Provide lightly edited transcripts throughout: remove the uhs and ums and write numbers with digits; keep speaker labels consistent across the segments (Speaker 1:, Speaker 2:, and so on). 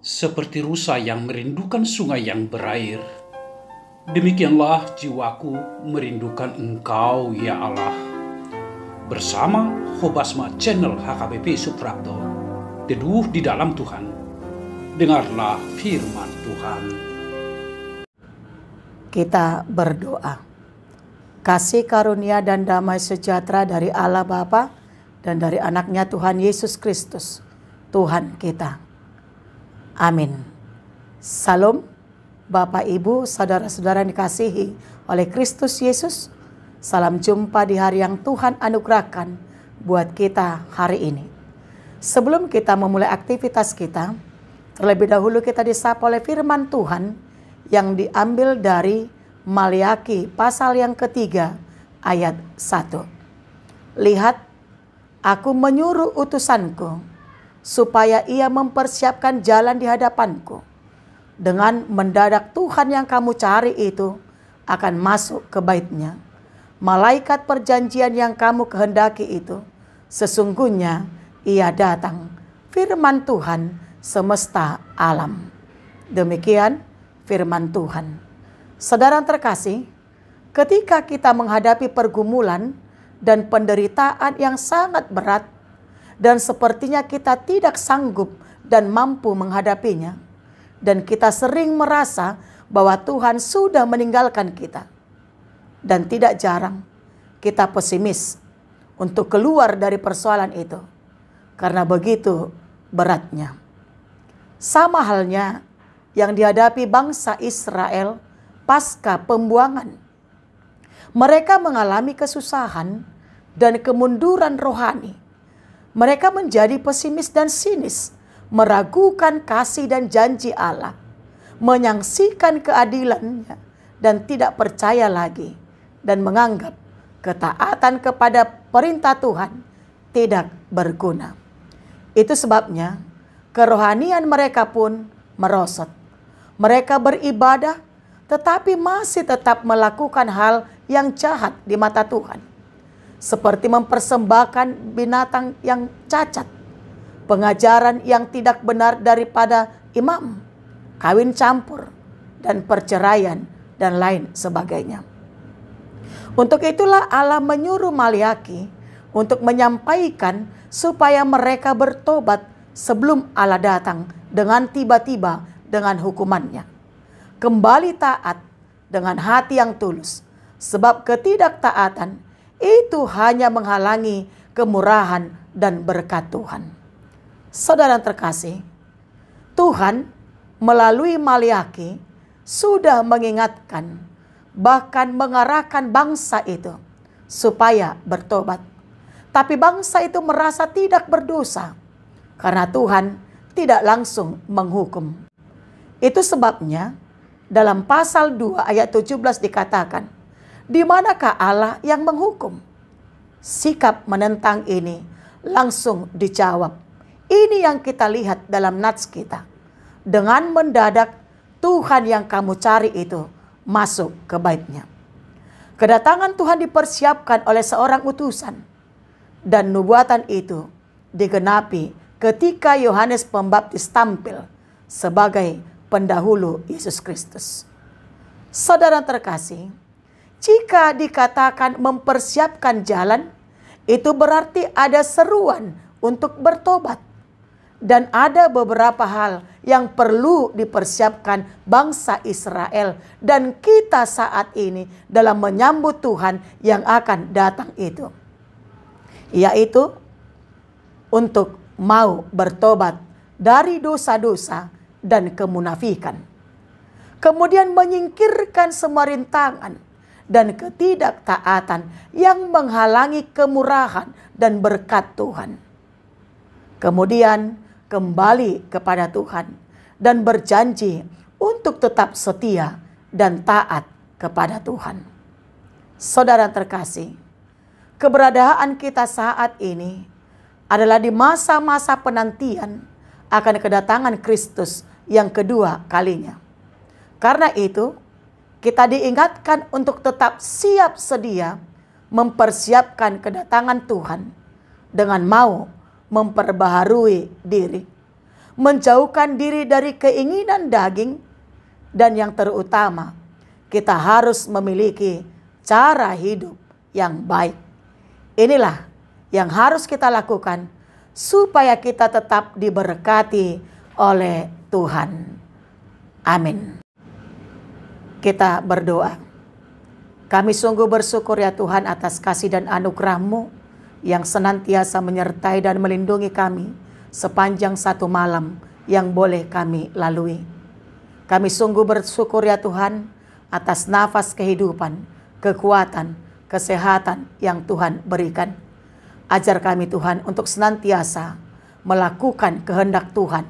Speaker 1: Seperti rusa yang merindukan sungai yang berair, demikianlah jiwaku merindukan Engkau, ya Allah. Bersama Hobasma Channel HKBP Suprapto, teduh di dalam Tuhan. Dengarlah firman Tuhan.
Speaker 2: Kita berdoa. Kasih karunia dan damai sejahtera dari Allah Bapa dan dari anaknya Tuhan Yesus Kristus, Tuhan kita. Amin. Salam, Bapak, Ibu, saudara-saudara yang dikasihi oleh Kristus Yesus. Salam jumpa di hari yang Tuhan anugerahkan buat kita hari ini. Sebelum kita memulai aktivitas kita, terlebih dahulu kita disapa oleh firman Tuhan yang diambil dari Maliaki pasal yang ketiga ayat 1. Lihat, aku menyuruh utusanku supaya ia mempersiapkan jalan di hadapanku. Dengan mendadak Tuhan yang kamu cari itu akan masuk ke bait-Nya. Malaikat perjanjian yang kamu kehendaki itu, sesungguhnya ia datang. Firman Tuhan semesta alam. Demikian firman Tuhan. Saudara terkasih, ketika kita menghadapi pergumulan dan penderitaan yang sangat berat, dan sepertinya kita tidak sanggup dan mampu menghadapinya, dan kita sering merasa bahwa Tuhan sudah meninggalkan kita, dan tidak jarang kita pesimis untuk keluar dari persoalan itu karena begitu beratnya. Sama halnya yang dihadapi bangsa Israel pasca pembuangan. Mereka mengalami kesusahan dan kemunduran rohani. Mereka menjadi pesimis dan sinis, meragukan kasih dan janji Allah, menyaksikan keadilannya dan tidak percaya lagi, dan menganggap ketaatan kepada perintah Tuhan tidak berguna. Itu sebabnya kerohanian mereka pun merosot. Mereka beribadah tetapi masih tetap melakukan hal yang jahat di mata Tuhan. Seperti mempersembahkan binatang yang cacat, pengajaran yang tidak benar daripada imam, kawin campur, dan perceraian, dan lain sebagainya. Untuk itulah Allah menyuruh Maliaki untuk menyampaikan supaya mereka bertobat sebelum Allah datang dengan tiba-tiba dengan hukumannya. Kembali taat dengan hati yang tulus, sebab ketidaktaatan itu hanya menghalangi kemurahan dan berkat Tuhan. Saudara terkasih, Tuhan melalui Maliaki sudah mengingatkan, bahkan mengarahkan bangsa itu supaya bertobat. Tapi bangsa itu merasa tidak berdosa karena Tuhan tidak langsung menghukum. Itu sebabnya dalam pasal 2 ayat 17 dikatakan, di manakah Allah yang menghukum? Sikap menentang ini langsung dijawab. Ini yang kita lihat dalam nats kita. Dengan mendadak Tuhan yang kamu cari itu masuk ke bait-Nya. Kedatangan Tuhan dipersiapkan oleh seorang utusan. Dan nubuatan itu digenapi ketika Yohanes Pembaptis tampil sebagai pendahulu Yesus Kristus. Saudara terkasih, jika dikatakan mempersiapkan jalan, itu berarti ada seruan untuk bertobat. Dan ada beberapa hal yang perlu dipersiapkan bangsa Israel dan kita saat ini dalam menyambut Tuhan yang akan datang itu. Yaitu untuk mau bertobat dari dosa-dosa dan kemunafikan. Kemudian menyingkirkan semua rintangan dan ketidaktaatan yang menghalangi kemurahan dan berkat Tuhan. Kemudian kembali kepada Tuhan dan berjanji untuk tetap setia dan taat kepada Tuhan. Saudara terkasih, keberadaan kita saat ini adalah di masa-masa penantian akan kedatangan Kristus yang kedua kalinya. Karena itu, kita diingatkan untuk tetap siap sedia mempersiapkan kedatangan Tuhan dengan mau memperbaharui diri, menjauhkan diri dari keinginan daging, dan yang terutama, kita harus memiliki cara hidup yang baik. Inilah yang harus kita lakukan supaya kita tetap diberkati oleh Tuhan. Amin. Kita berdoa. Kami sungguh bersyukur ya Tuhan atas kasih dan anugerah-Mu yang senantiasa menyertai dan melindungi kami sepanjang satu malam yang boleh kami lalui. Kami sungguh bersyukur ya Tuhan atas nafas kehidupan, kekuatan, kesehatan yang Tuhan berikan. Ajar kami Tuhan untuk senantiasa melakukan kehendak Tuhan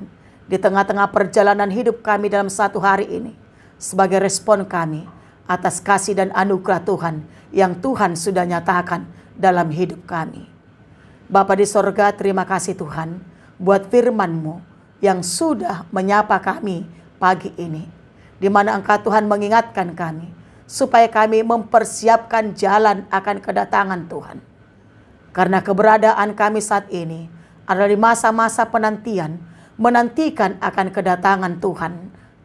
Speaker 2: di tengah-tengah perjalanan hidup kami dalam satu hari ini, sebagai respon kami atas kasih dan anugerah Tuhan yang Tuhan sudah nyatakan dalam hidup kami. Bapa di sorga, terima kasih Tuhan buat firman-Mu yang sudah menyapa kami pagi ini, di mana Engkau Tuhan mengingatkan kami supaya kami mempersiapkan jalan akan kedatangan Tuhan. Karena keberadaan kami saat ini adalah di masa-masa penantian, menantikan akan kedatangan Tuhan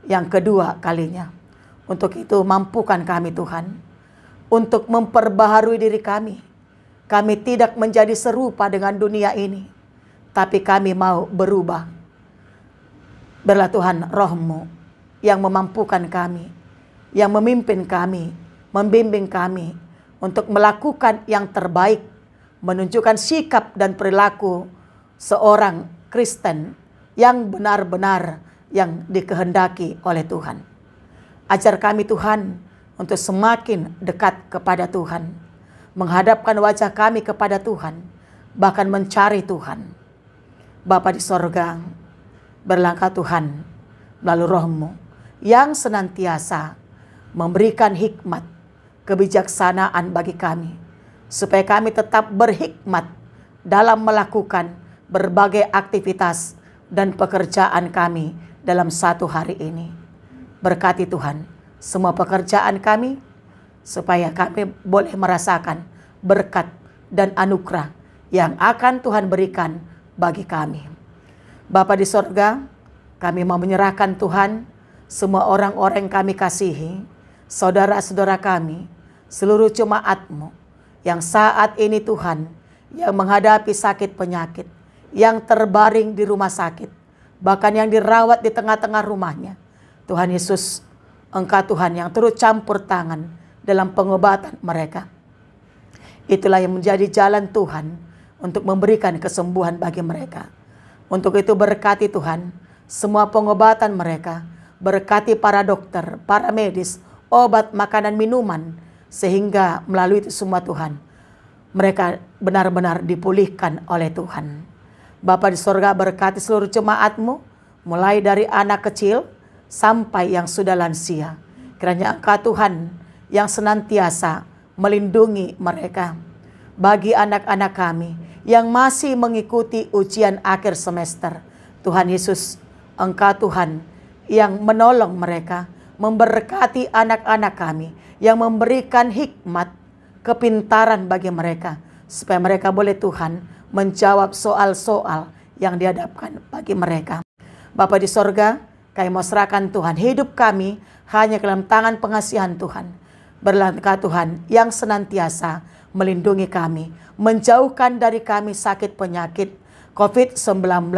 Speaker 2: yang kedua kalinya. Untuk itu mampukan kami Tuhan untuk memperbaharui diri kami. Kami tidak menjadi serupa dengan dunia ini, tapi kami mau berubah. Biarlah Tuhan Roh-Mu yang memampukan kami, yang memimpin kami, membimbing kami untuk melakukan yang terbaik, menunjukkan sikap dan perilaku seorang Kristen yang benar-benar yang dikehendaki oleh Tuhan. Ajar kami Tuhan untuk semakin dekat kepada Tuhan, menghadapkan wajah kami kepada Tuhan, bahkan mencari Tuhan. Bapa di sorga, berlangkah Tuhan melalui Roh-Mu yang senantiasa memberikan hikmat, kebijaksanaan bagi kami, supaya kami tetap berhikmat dalam melakukan berbagai aktivitas dan pekerjaan kami dalam satu hari ini. Berkati Tuhan semua pekerjaan kami, supaya kami boleh merasakan berkat dan anugerah yang akan Tuhan berikan bagi kami. Bapa di sorga, kami mau menyerahkan Tuhan semua orang-orang yang kami kasihi, saudara-saudara kami, seluruh jemaat-Mu yang saat ini Tuhan, yang menghadapi sakit penyakit, yang terbaring di rumah sakit, bahkan yang dirawat di tengah-tengah rumahnya. Tuhan Yesus, Engkau Tuhan yang turut campur tangan dalam pengobatan mereka. Itulah yang menjadi jalan Tuhan untuk memberikan kesembuhan bagi mereka. Untuk itu berkati Tuhan semua pengobatan mereka, berkati para dokter, para medis, obat, makanan, minuman, sehingga melalui itu semua Tuhan, mereka benar-benar dipulihkan oleh Tuhan. Bapa di sorga, berkati seluruh jemaat-Mu, mulai dari anak kecil sampai yang sudah lansia. Kiranya Engkau Tuhan yang senantiasa melindungi mereka. Bagi anak-anak kami yang masih mengikuti ujian akhir semester, Tuhan Yesus, Engkau Tuhan yang menolong mereka, memberkati anak-anak kami, yang memberikan hikmat, kepintaran bagi mereka, supaya mereka boleh Tuhan menjawab soal-soal yang dihadapkan bagi mereka. Bapa di sorga, kami mau serahkan Tuhan hidup kami hanya ke dalam tangan pengasihan Tuhan. Berlangkah Tuhan yang senantiasa melindungi kami, menjauhkan dari kami sakit penyakit COVID-19,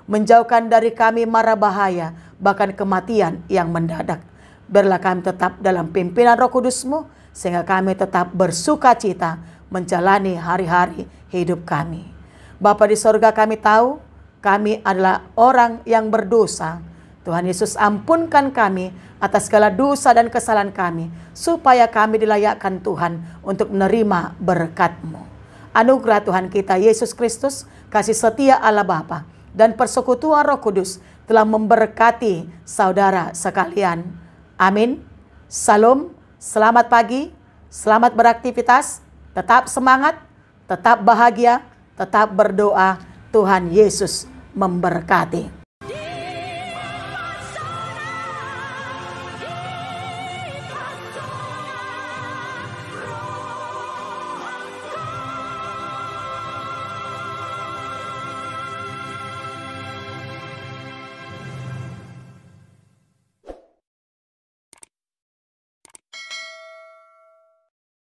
Speaker 2: menjauhkan dari kami mara bahaya, bahkan kematian yang mendadak. Biarlah kami tetap dalam pimpinan Roh Kudus-Mu, sehingga kami tetap bersuka cita menjalani hari-hari hidup kami. Bapa di sorga, kami tahu kami adalah orang yang berdosa. Tuhan Yesus, ampunkan kami atas segala dosa dan kesalahan kami, supaya kami dilayakkan Tuhan untuk menerima berkat-Mu. Anugerah Tuhan kita Yesus Kristus, kasih setia Allah Bapa, dan persekutuan Roh Kudus telah memberkati saudara sekalian. Amin. Salam, selamat pagi, selamat beraktivitas, tetap semangat, tetap bahagia, tetap berdoa. Tuhan Yesus memberkati.